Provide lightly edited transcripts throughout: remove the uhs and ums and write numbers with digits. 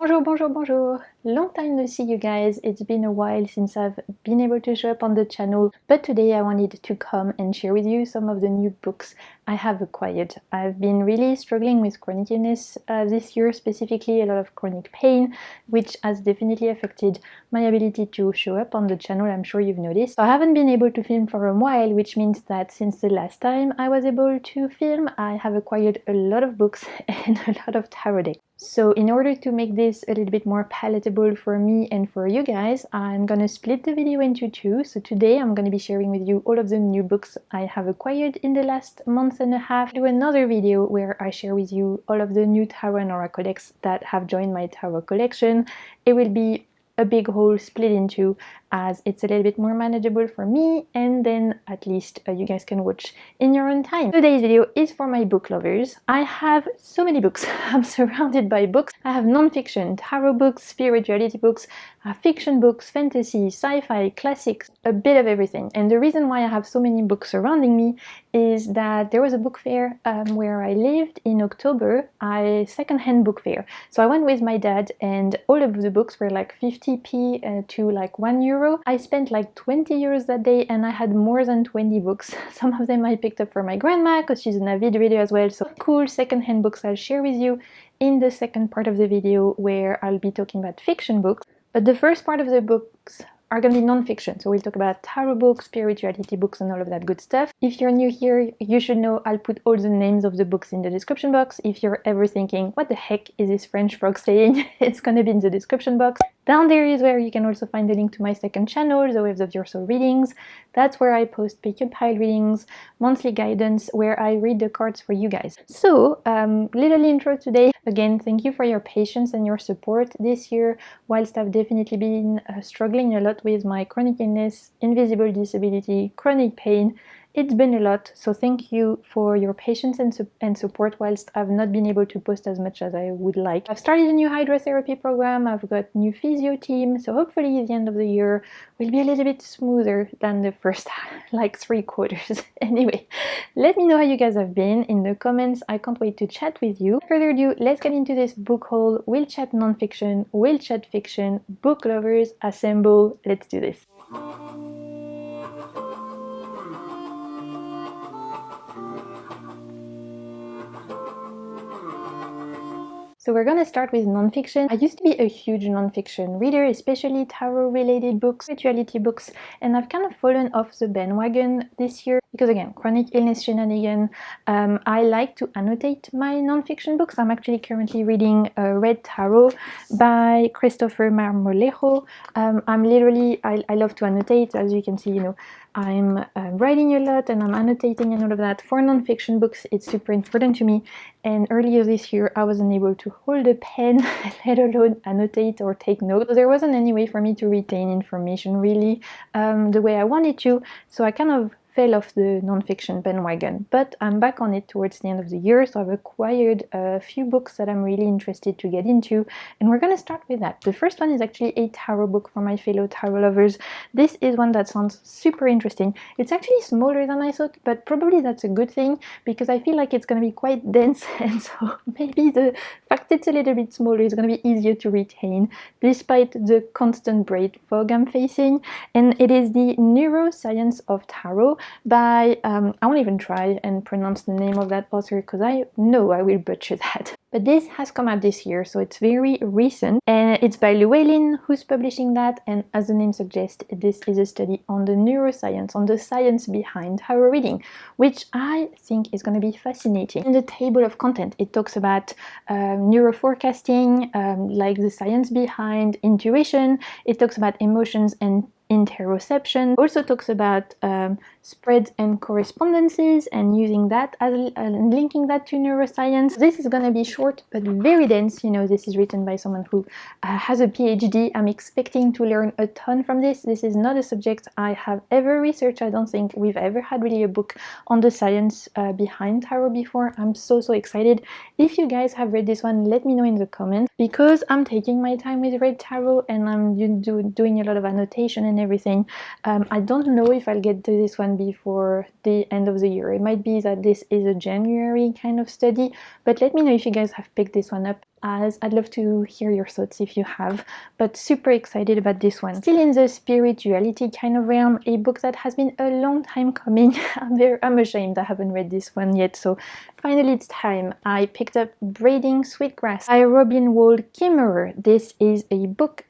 Bonjour, bonjour, bonjour! Long time no see you guys. It's been a while since I've been able to show up on the channel, but today I wanted to come and share with you some of the new books I have acquired. I've been really struggling with chronic illness this year, specifically a lot of chronic pain, which has definitely affected my ability to show up on the channel. I'm sure you've noticed. So I haven't been able to film for a while, which means that since the last time I was able to film, I have acquired a lot of books and a lot of tarot decks. So in order to make this a little bit more palatable for me and for you guys, I'm gonna split the video into two. So today I'm gonna be sharing with you all of the new books I have acquired in the last month and a half. Do another video where I share with you all of the new tarot and oracle decks that have joined my tarot collection. It will be a big haul split in two, as it's a little bit more manageable for me, and then at least you guys can watch in your own time. Today's video is for my book lovers. I have so many books. I'm surrounded by books. I have non-fiction, tarot books, spirituality books, fiction books, fantasy, sci-fi, classics, a bit of everything. And the reason why I have so many books surrounding me is that there was a book fair where I lived in October, a second-hand book fair. So I went with my dad, and all of the books were like 50p to like €1. I spent like 20 euros that day, and I had more than 20 books. Some of them I picked up for my grandma because she's an avid reader as well. So cool second-hand books I'll share with you in the second part of the video, where I'll be talking about fiction books. But the first part of the books are going to be non-fiction, so we'll talk about tarot books, spirituality books, and all of that good stuff. If you're new here, you should know I'll put all the names of the books in the description box. If you're ever thinking, what the heck is this French frog saying, it's going to be in the description box. Down there is where you can also find the link to my second channel, The Waves of Your Soul Readings. That's where I post pick and pile readings, monthly guidance, where I read the cards for you guys. So, little intro today. Again, thank you for your patience and your support this year, whilst I've definitely been struggling a lot with my chronic illness, invisible disability, chronic pain. It's been a lot, so thank you for your patience and support whilst I've not been able to post as much as I would like. I've started a new hydrotherapy program, I've got new physio team, so hopefully the end of the year will be a little bit smoother than the first like 3 quarters. Anyway, let me know how you guys have been in the comments. I can't wait to chat with you. Without further ado, let's get into this book haul. We'll chat non-fiction, we'll chat fiction. Book lovers, assemble, let's do this. So we're gonna start with non-fiction. I used to be a huge non-fiction reader, especially tarot-related books, spirituality books, and I've kind of fallen off the bandwagon this year because, again, chronic illness shenanigan. I like to annotate my non-fiction books. I'm actually currently reading Red Tarot by Christopher Marmolejo. I love to annotate, as you can see, you know, I'm writing a lot and I'm annotating and all of that. For non-fiction books, it's super important to me. And earlier this year, I wasn't able to hold a pen, let alone annotate or take notes. So there wasn't any way for me to retain information really the way I wanted to. So I kind of fell off the non-fiction bandwagon, but I'm back on it towards the end of the year, so I've acquired a few books that I'm really interested to get into, and we're gonna start with that. The first one is actually a tarot book for my fellow tarot lovers. This is one that sounds super interesting. It's actually smaller than I thought, but probably that's a good thing, because I feel like it's gonna be quite dense, and so maybe the fact it's a little bit smaller is gonna be easier to retain, despite the constant brain fog I'm facing. And it is the Neuroscience of Tarot by, I won't even try and pronounce the name of that author because I know I will butcher that. But this has come out this year, so it's very recent, and it's by Llewellyn who's publishing that, and as the name suggests, this is a study on the neuroscience, on the science behind tarot reading, which I think is going to be fascinating. In the table of content, it talks about neuroforecasting, like the science behind intuition. It talks about emotions and interoception. Also talks about spreads and correspondences and using that as and linking that to neuroscience. This is gonna be short but very dense. You know, this is written by someone who has a PhD. I'm expecting to learn a ton from this. This is not a subject I have ever researched. I don't think we've ever had really a book on the science behind tarot before. I'm so excited. If you guys have read this one, let me know in the comments, because I'm taking my time with Red Tarot and I'm doing a lot of annotation and everything. I don't know if I'll get to this one one before the end of the year. It might be that this is a January kind of study, but let me know if you guys have picked this one up, as I'd love to hear your thoughts if you have, but super excited about this one. Still in the spirituality kind of realm, a book that has been a long time coming. I'm ashamed I haven't read this one yet, so finally it's time. I picked up Braiding, Sweetgrass by Robin Wall Kimmerer. This is a book,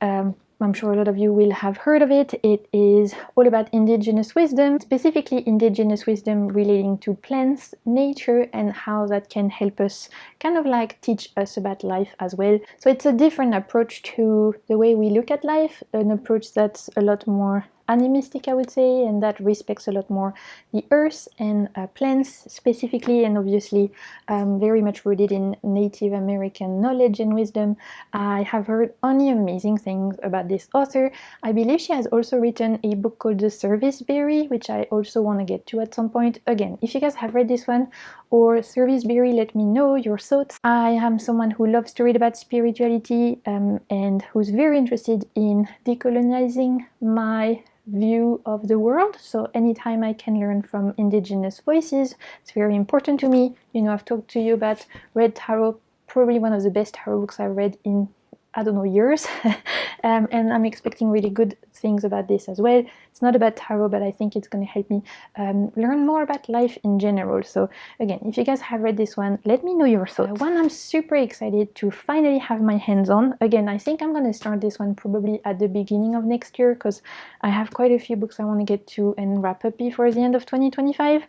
I'm sure a lot of you will have heard of it. It is all about indigenous wisdom, specifically indigenous wisdom relating to plants, nature, and how that can help us kind of like teach us about life as well. So it's a different approach to the way we look at life, an approach that's a lot more animistic, I would say, and that respects a lot more the earth and plants specifically, and obviously very much rooted in Native American knowledge and wisdom. I have heard only amazing things about this author. I believe she has also written a book called The Service Berry, which I also want to get to at some point. Again, if you guys have read this one or Service Berry, let me know your thoughts. I am someone who loves to read about spirituality and who's very interested in decolonizing my view of the world. So anytime I can learn from indigenous voices, it's very important to me. You know, I've talked to you about Red Tarot, probably one of the best tarot books I've read in, I don't know, years. And I'm expecting really good things about this as well. It's not about tarot, but I think it's going to help me learn more about life in general. So again, if you guys have read this one, let me know your thoughts. One I'm super excited to finally have my hands on. Again, I think I'm going to start this one probably at the beginning of next year, because I have quite a few books I want to get to and wrap up before the end of 2025.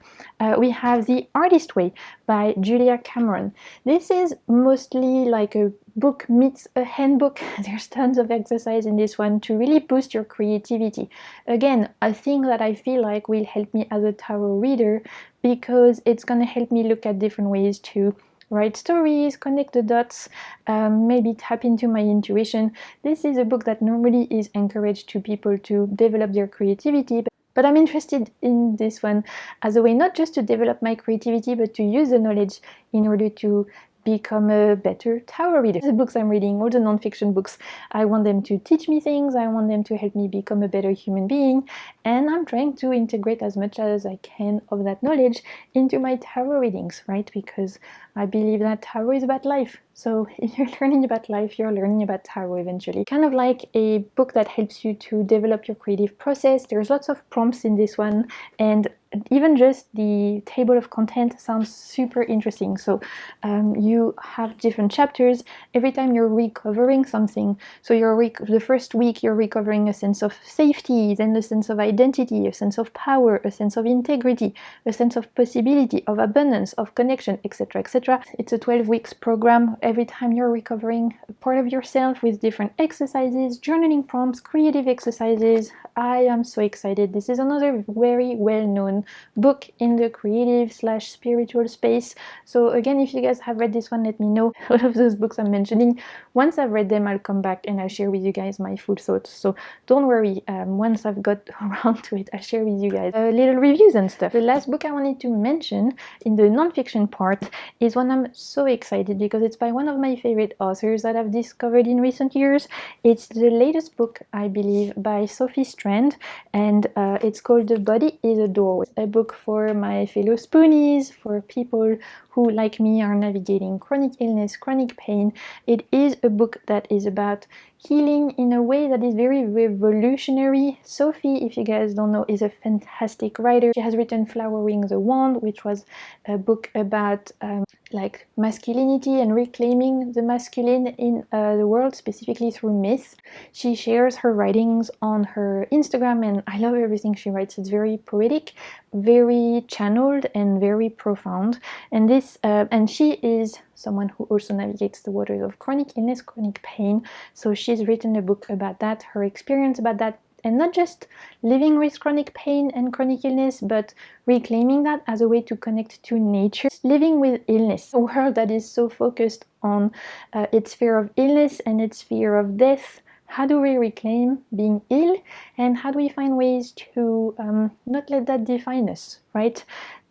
We have The Artist Way by Julia Cameron. This is mostly like a book meets a handbook. There's tons of exercise in this one to really boost your creativity. Again, a thing that I feel like will help me as a tarot reader, because it's going to help me look at different ways to write stories, connect the dots, maybe tap into my intuition. This is a book that normally is encouraged to people to develop their creativity, but I'm interested in this one as a way not just to develop my creativity, but to use the knowledge in order to become a better tarot reader. The books I'm reading, all the non-fiction books, I want them to teach me things, I want them to help me become a better human being, and I'm trying to integrate as much as I can of that knowledge into my tarot readings, right? Because I believe that tarot is about life. So if you're learning about life, you're learning about tarot eventually. Kind of like a book that helps you to develop your creative process. There's lots of prompts in this one, and even just the table of content sounds super interesting. So you have different chapters every time you're recovering something. So the first week you're recovering a sense of safety, then a sense of identity, a sense of power, a sense of integrity, a sense of possibility, of abundance, of connection, etc., etc. It's a 12 weeks program. Every time you're recovering a part of yourself with different exercises, journaling prompts, creative exercises. I am so excited. This is another very well-known book in the creative / spiritual space. So again, if you guys have read this one, let me know. All of those books I'm mentioning, once I've read them, I'll come back and I'll share with you guys my full thoughts. So don't worry, once I've got around to it, I'll share with you guys little reviews and stuff. The last book I wanted to mention in the non-fiction part is one I'm so excited because it's by one of my favorite authors that I've discovered in recent years. It's the latest book, I believe, by Sophie Strand, and it's called The Body is a Doorway. A book for my fellow spoonies, for people who, like me, are navigating chronic illness, chronic pain. It is a book that is about healing in a way that is very revolutionary. Sophie, if you guys don't know, is a fantastic writer. She has written Flowering the Wand, which was a book about like masculinity and reclaiming the masculine in the world, specifically through myth. She shares her writings on her Instagram, and I love everything she writes. It's very poetic, very channeled, and very profound. And this and she is someone who also navigates the waters of chronic illness, chronic pain. So she's written a book about that, her experience about that, and not just living with chronic pain and chronic illness, but reclaiming that as a way to connect to nature. Living with illness, a world that is so focused on its fear of illness and its fear of death. How do we reclaim being ill, and how do we find ways to not let that define us, right?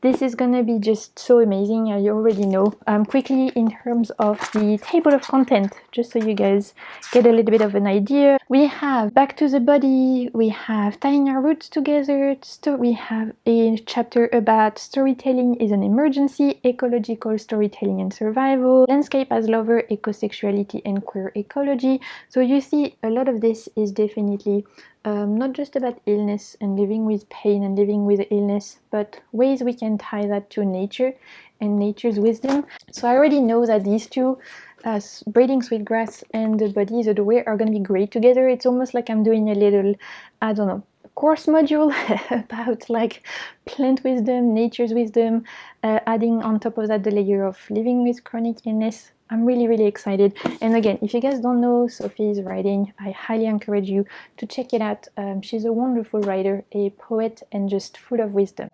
This is gonna be just so amazing, I already know. Quickly, in terms of the table of content, just so you guys get a little bit of an idea, we have Back to the Body, we have Tying Our Roots Together, we have a chapter about Storytelling is an Emergency, Ecological Storytelling and Survival, Landscape as Lover, Ecosexuality and Queer Ecology. So you see, a lot of this is definitely not just about illness and living with pain and living with illness, but ways we can tie that to nature and nature's wisdom. So I already know that these two, Braiding, Sweetgrass and The Body is a Doorway, are going to be great together. It's almost like I'm doing a little, I don't know, course module about like plant wisdom, nature's wisdom, adding on top of that the layer of living with chronic illness. I'm really excited. And again, if you guys don't know Sophie's writing, I highly encourage you to check it out. She's a wonderful writer, a poet, and just full of wisdom.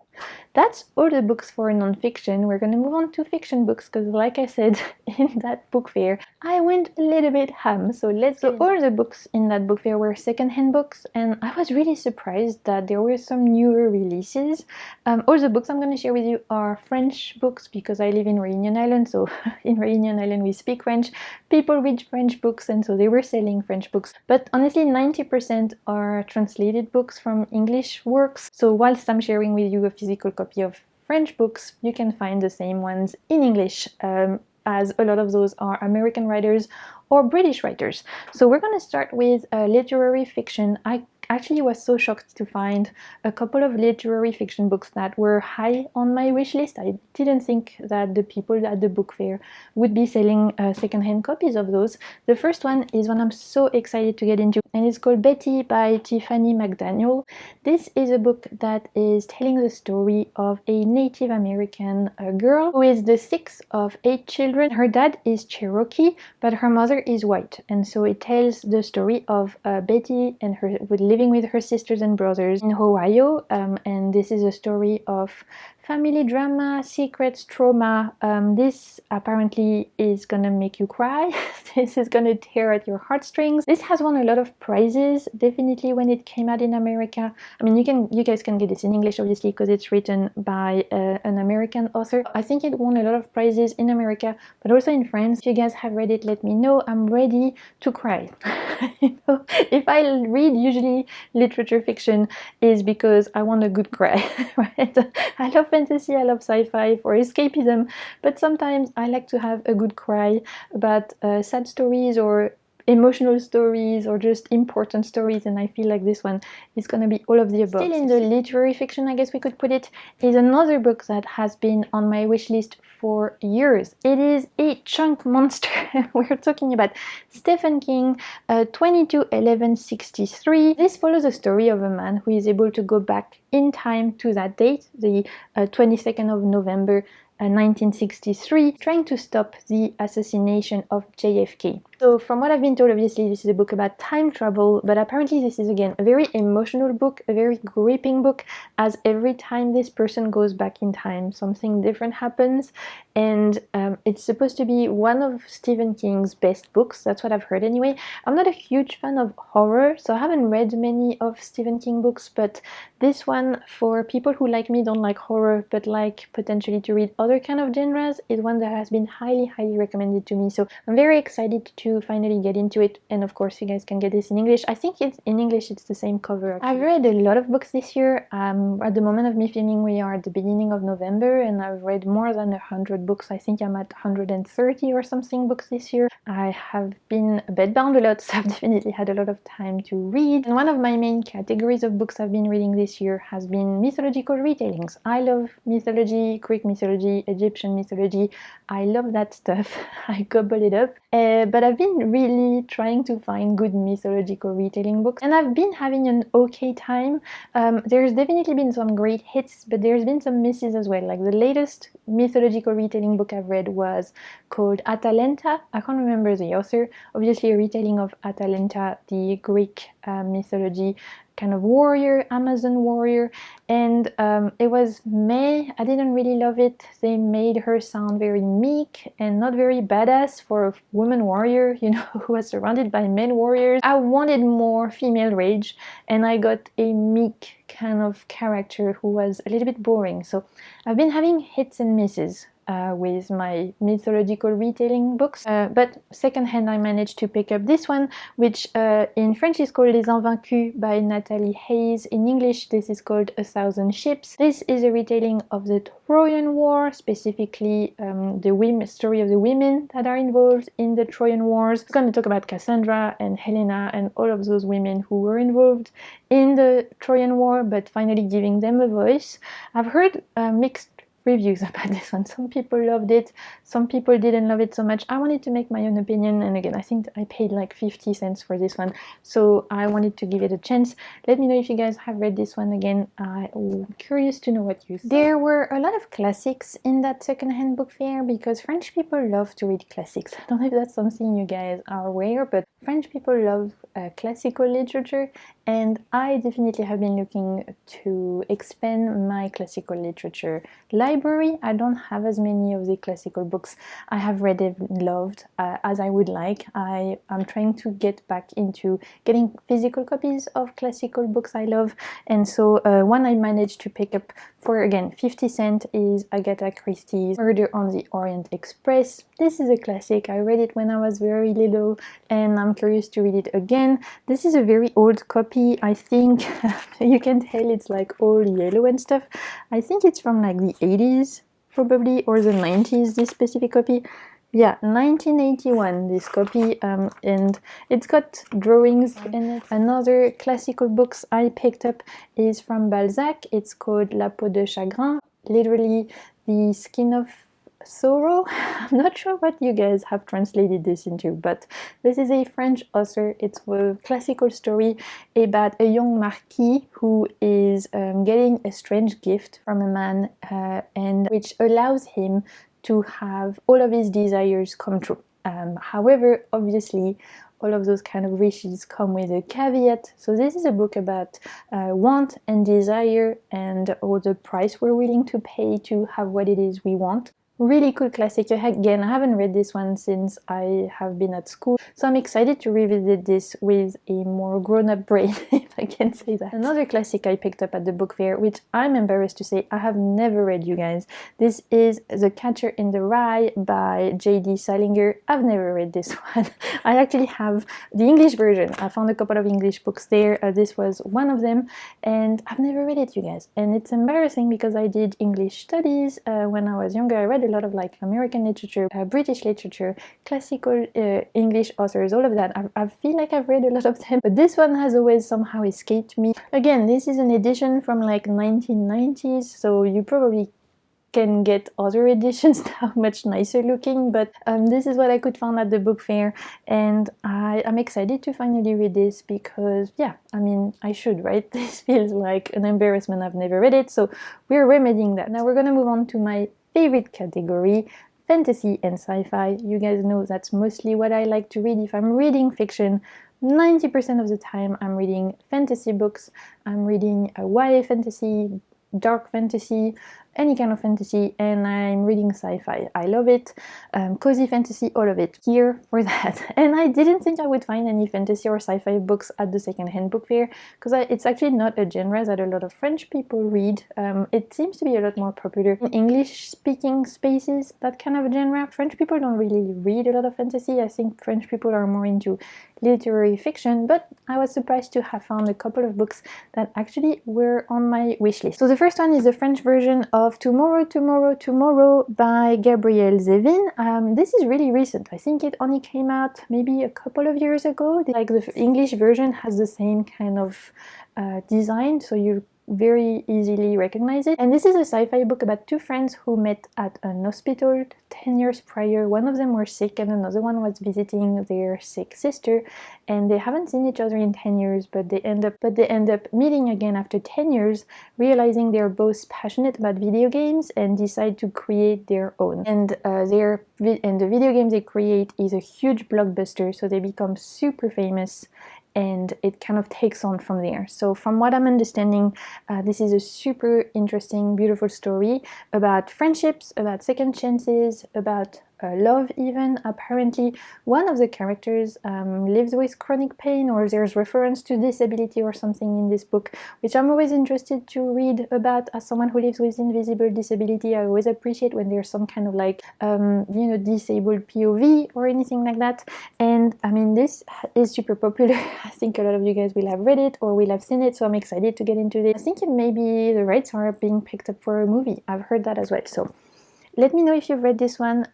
That's all the books for non-fiction. We're going to move on to fiction books because, like I said, in that book fair, I went a little bit ham. So all the books in that book fair were secondhand books, and I was really surprised that there were some newer releases. All the books I'm going to share with you are French books because I live in Réunion Island, so in Réunion Island we speak French. People read French books, and so they were selling French books. But honestly, 90% are translated books from English works. So whilst I'm sharing with you a physical copy of French books, you can find the same ones in English, as a lot of those are American writers or British writers. So we're going to start with literary fiction. I actually was so shocked to find a couple of literary fiction books that were high on my wish list. I didn't think that the people at the book fair would be selling secondhand copies of those. The first one is one I'm so excited to get into, and it's called Betty by Tiffany McDaniel. This is a book that is telling the story of a Native American girl who is the sixth of 8 children. Her dad is Cherokee, but her mother is white, and so it tells the story of Betty and her living with her sisters and brothers in Ohio, and this is a story of family drama, secrets, trauma. This apparently is gonna make you cry. This is gonna tear at your heartstrings. This has won a lot of prizes, definitely when it came out in America. I mean, you guys can get this in English, obviously, because it's written by an American author. I think it won a lot of prizes in America, but also in France. If you guys have read it, let me know. I'm ready to cry. You know, if I read usually literature fiction is because I want a good cry, right? I love fantasy, I love sci-fi for escapism, but sometimes I like to have a good cry about sad stories or emotional stories or just important stories, and I feel like this one is going to be all of the above. Still in the literary fiction, I guess we could put it, is another book that has been on my wish list for years. It is a chunk monster. We're talking about Stephen King, 22/11/63. This follows the story of a man who is able to go back in time to that date, the 22nd of November 1963, trying to stop the assassination of JFK. So from what I've been told, obviously this is a book about time travel, but apparently this is again a very emotional book, a very gripping book, as every time this person goes back in time, something different happens, and it's supposed to be one of Stephen King's best books. That's what I've heard anyway. I'm not a huge fan of horror, so I haven't read many of Stephen King books, but this one, for people who like me don't like horror but like potentially to read other kind of genres, is one that has been highly recommended to me. So I'm very excited to finally get into it, and of course you guys can get this in English. I think it's in English, it's the same cover actually. I've read a lot of books this year. At the moment of me filming, we are at the beginning of November, and I've read more than 100 books. I think I'm at 130 or something books this year. I have been bedbound a lot, so I've definitely had a lot of time to read. And one of my main categories of books I've been reading this year has been mythological retellings. I love mythology, Greek mythology, Egyptian mythology. I love that stuff. I gobble it up. But I've been really trying to find good mythological retelling books, and I've been having an okay time. There's definitely been some great hits, but there's been some misses as well. Like the latest mythological retelling book I've read was called Atalanta. I can't remember the author. Obviously a retelling of Atalanta, the Greek mythology kind of warrior, Amazon warrior, and it was meh. I didn't really love it. They made her sound very meek and not very badass for a woman warrior, you know, who was surrounded by men warriors. I wanted more female rage, and I got a meek kind of character who was a little bit boring. So I've been having hits and misses with my mythological retelling books, but secondhand I managed to pick up this one, which in French is called Les Invaincues by Nathalie Hayes. In English this is called A Thousand Ships. This is a retelling of the Trojan War, specifically the story of the women that are involved in the Trojan Wars. It's going to talk about Cassandra and Helena and all of those women who were involved in the Trojan War, but finally giving them a voice. I've heard mixed reviews about this one. Some people loved it, some people didn't love it so much. I wanted to make my own opinion, and again, I think I paid like 50 cents for this one, so I wanted to give it a chance. Let me know if you guys have read this one. Again, I'm curious to know what you think. There were a lot of classics in that secondhand book fair because French people love to read classics. I don't know if that's something you guys are aware, but French people love classical literature, and I definitely have been looking to expand my classical literature library. I don't have as many of the classical books I have read and loved as I would like. I am trying to get back into getting physical copies of classical books I love, and so one I managed to pick up for, again, 50 cents is Agatha Christie's Murder on the Orient Express. This is a classic. I read it when I was very little, and I'm curious to read it again. This is a very old copy. I think you can tell it's like all yellow and stuff. I think it's from like the 80s probably, or the 90s, this specific copy. Yeah, 1981, this copy, and it's got drawings in it. Another classical books I picked up is from Balzac. It's called La peau de chagrin, literally the skin of sorrow. I'm not sure what you guys have translated this into, but this is a French author. It's a classical story about a young marquis who is getting a strange gift from a man, and which allows him to have all of his desires come true. However, obviously, all of those kind of wishes come with a caveat. So this is a book about want and desire and all the price we're willing to pay to have what it is we want. Really cool classic. Again, I haven't read this one since I have been at school, so I'm excited to revisit this with a more grown-up brain, if I can say that. Another classic I picked up at the book fair, which I'm embarrassed to say I have never read, you guys. This is The Catcher in the Rye by J.D. Salinger. I've never read this one. I actually have the English version. I found a couple of English books there. This was one of them, and I've never read it, you guys. And it's embarrassing because I did English studies when I was younger. I read a lot of like American literature, British literature, classical English authors, all of that. I feel like I've read a lot of them, but this one has always somehow escaped me. Again, this is an edition from like 1990s, so you probably can get other editions that are much nicer looking, but this is what I could find at the book fair, and I'm excited to finally read this because, yeah, I mean, I should, right? This feels like an embarrassment. I've never read it, so we're remedying that. Now we're gonna move on to my favorite category, fantasy and sci-fi. You guys know that's mostly what I like to read. If I'm reading fiction, 90% of the time I'm reading fantasy books. I'm reading YA fantasy, dark fantasy, any kind of fantasy, and I'm reading sci-fi. I love it. Cozy fantasy, all of it. Here for that. And I didn't think I would find any fantasy or sci-fi books at the secondhand book fair because it's actually not a genre that a lot of French people read. It seems to be a lot more popular in English-speaking spaces, that kind of genre. French people don't really read a lot of fantasy. I think French people are more into literary fiction, but I was surprised to have found a couple of books that actually were on my wish list. So the first one is the French version of Tomorrow, Tomorrow, Tomorrow by Gabrielle Zevin. This is really recent. I think it only came out maybe a couple of years ago. Like the English version has the same kind of design, so you very easily recognize it. And this is a sci-fi book about two friends who met at an hospital 10 years prior. One of them was sick and another one was visiting their sick sister, and they haven't seen each other in 10 years, but they end up meeting again after 10 years, realizing they're both passionate about video games and decide to create their own. And the video game they create is a huge blockbuster, so they become super famous. and it kind of takes on from there. So from what I'm understanding, this is a super interesting, beautiful story about friendships, about second chances, about love even. Apparently one of the characters lives with chronic pain, or there's reference to disability or something in this book, which I'm always interested to read about. As someone who lives with invisible disability, I always appreciate when there's some kind of like disabled POV or anything like that. And I mean, this is super popular. I think a lot of you guys will have read it or will have seen it, so I'm excited to get into this. I think it maybe the rights are being picked up for a movie. I've heard that as well, so let me know if you've read this one,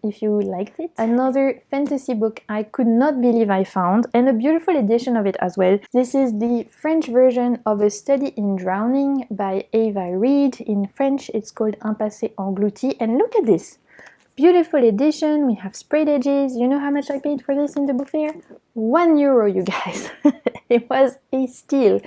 if you liked it. Another fantasy book I could not believe I found, and a beautiful edition of it as well. This is the French version of A Study in Drowning by Ava Reid. In French, it's called Un passé englouti. And look at this! Beautiful edition, we have sprayed edges. You know how much I paid for this in the book fair? €1, you guys. It was a steal.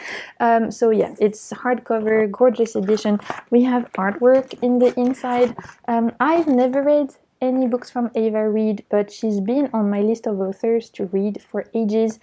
So yeah, it's hardcover, gorgeous edition. We have artwork in the inside. I've never read any books from Ava Reid, but she's been on my list of authors to read for ages,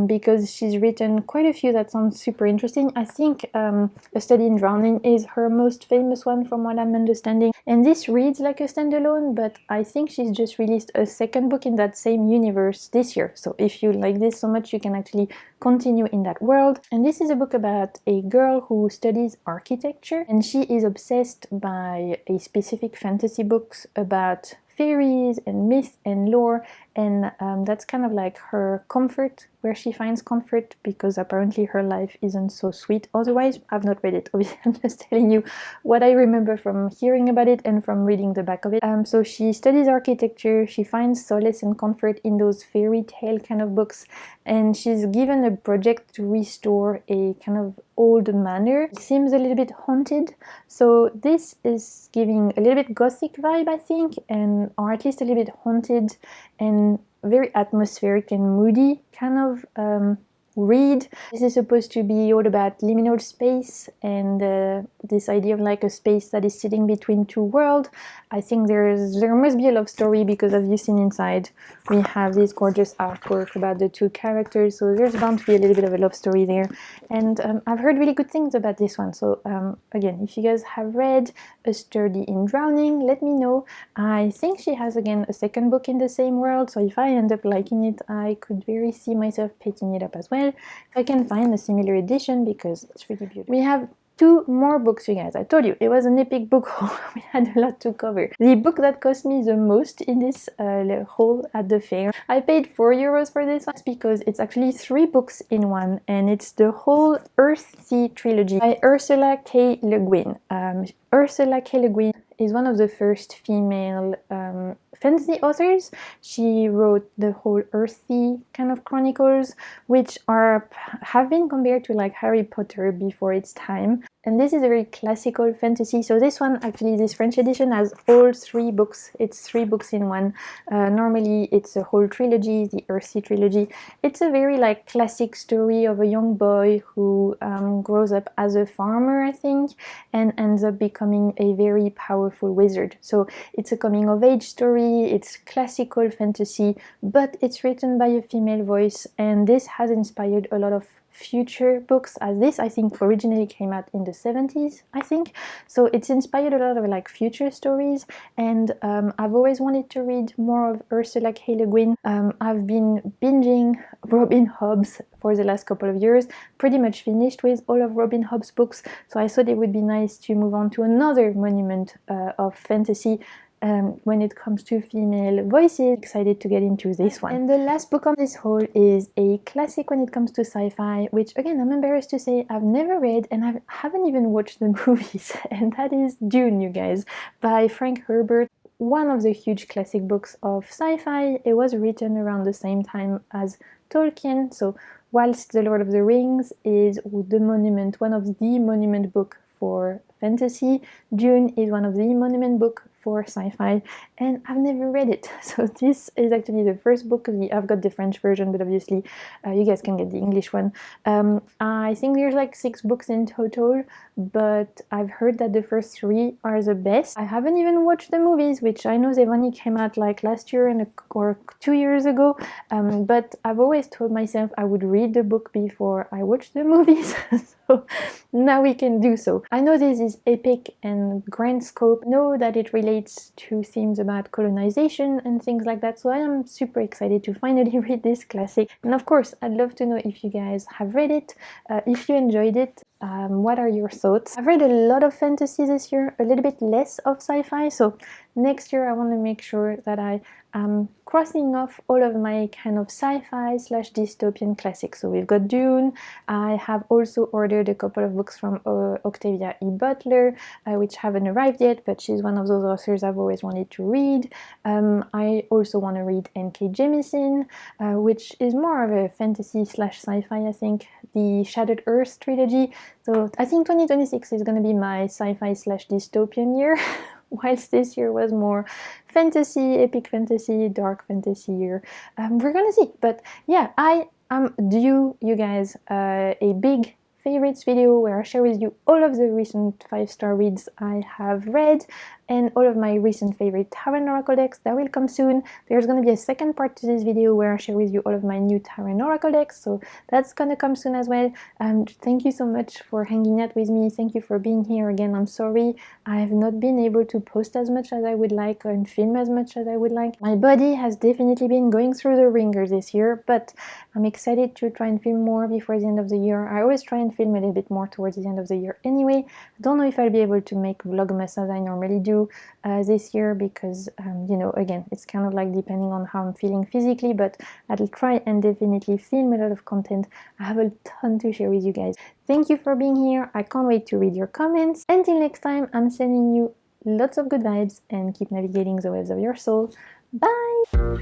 because she's written quite a few that sound super interesting. I think A Study in Drowning is her most famous one from what I'm understanding, and this reads like a standalone, but I think she's just released a second book in that same universe this year. So if you like this so much, you can actually continue in that world. And this is a book about a girl who studies architecture, and she is obsessed by a specific fantasy books about fairies and myth and lore, and that's kind of like her comfort, where she finds comfort, because apparently her life isn't so sweet otherwise. I've not read it, obviously. I'm just telling you what I remember from hearing about it and from reading the back of it. So she studies architecture, she finds solace and comfort in those fairy tale kind of books, and she's given a project to restore a kind of old manor. It seems a little bit haunted, so this is giving a little bit gothic vibe, I think, and or at least a little bit haunted and very atmospheric and moody kind of read. This is supposed to be all about liminal space and this idea of like a space that is sitting between two worlds. I think there must be a love story, because as you've seen inside, we have this gorgeous artwork about the two characters, so there's bound to be a little bit of a love story there. And I've heard really good things about this one, so again, if you guys have read A Study in Drowning, let me know. I think she has again a second book in the same world, so if I end up liking it, I could very see myself picking it up as well, if I can find a similar edition, because it's really beautiful. We have 2 more books, you guys. I told you, it was an epic book haul. We had a lot to cover. The book that cost me the most in this haul at the fair, I paid €4 for this one, because it's actually 3 books in one, and it's the whole Earth-Sea trilogy by Ursula K. Le Guin. Ursula K. Le Guin is one of the first female fantasy authors. She wrote the whole Earth-Sea kind of chronicles, which have been compared to like Harry Potter before its time. And this is a very classical fantasy. So this one, actually, this French edition has all 3 books. It's 3 books in one. Normally, it's a whole trilogy, the Earthsea trilogy. It's a very like classic story of a young boy who grows up as a farmer, I think, and ends up becoming a very powerful wizard. So it's a coming of age story. It's classical fantasy, but it's written by a female voice, and this has inspired a lot of future books, as this I think originally came out in the 70s, I think. So it's inspired a lot of like future stories, and I've always wanted to read more of Ursula K. Le Guin. I've been binging Robin Hobb's for the last couple of years, pretty much finished with all of Robin Hobb's books, so I thought it would be nice to move on to another monument of fantasy. When it comes to female voices, excited to get into this one. And the last book on this haul is a classic when it comes to sci-fi, which again, I'm embarrassed to say I've never read, and I haven't even watched the movies, and that is Dune, you guys, by Frank Herbert. One of the huge classic books of sci-fi. It was written around the same time as Tolkien, so whilst The Lord of the Rings is the monument, one of the monument book for fantasy, Dune is one of the monument book for sci-fi, and I've never read it. So this is actually the first book. I've got the French version, but obviously you guys can get the English one. I think there's like 6 books in total, but I've heard that the first 3 are the best. I haven't even watched the movies, which I know they've only came out like last year or 2 years ago, but I've always told myself I would read the book before I watch the movies. So now we can do so. I know this is epic and grand scope. I know that it relates to themes about colonization and things like that, so I am super excited to finally read this classic. And of course, I'd love to know if you guys have read it, if you enjoyed it. What are your thoughts? I've read a lot of fantasy this year, a little bit less of sci-fi, so next year I want to make sure that I am crossing off all of my kind of sci-fi / dystopian classics. So we've got Dune. I have also ordered a couple of books from Octavia E. Butler, which haven't arrived yet, but she's one of those authors I've always wanted to read. I also want to read N.K. Jemisin, which is more of a fantasy / sci-fi, I think, the Shattered Earth trilogy. So I think 2026 is going to be my sci-fi / dystopian year, whilst this year was more fantasy, epic fantasy, dark fantasy year. We're gonna see. But yeah, I am due you guys a big favorites video where I share with you all of the recent 5-star reads I have read and all of my recent favorite Tarot and Oracle decks. That will come soon. There's going to be a second part to this video where I share with you all of my new Tarot and Oracle decks, so that's going to come soon as well. Thank you so much for hanging out with me. Thank you for being here again. I'm sorry I have not been able to post as much as I would like and film as much as I would like. My body has definitely been going through the ringer this year, but I'm excited to try and film more before the end of the year. I always try and film a little bit more towards the end of the year anyway. I don't know if I'll be able to make Vlogmas as I normally do this year because, you know, again, it's kind of like depending on how I'm feeling physically, but I'll try and definitely film a lot of content. I have a ton to share with you guys. Thank you for being here. I can't wait to read your comments. Until next time, I'm sending you lots of good vibes and keep navigating the waves of your soul. Bye!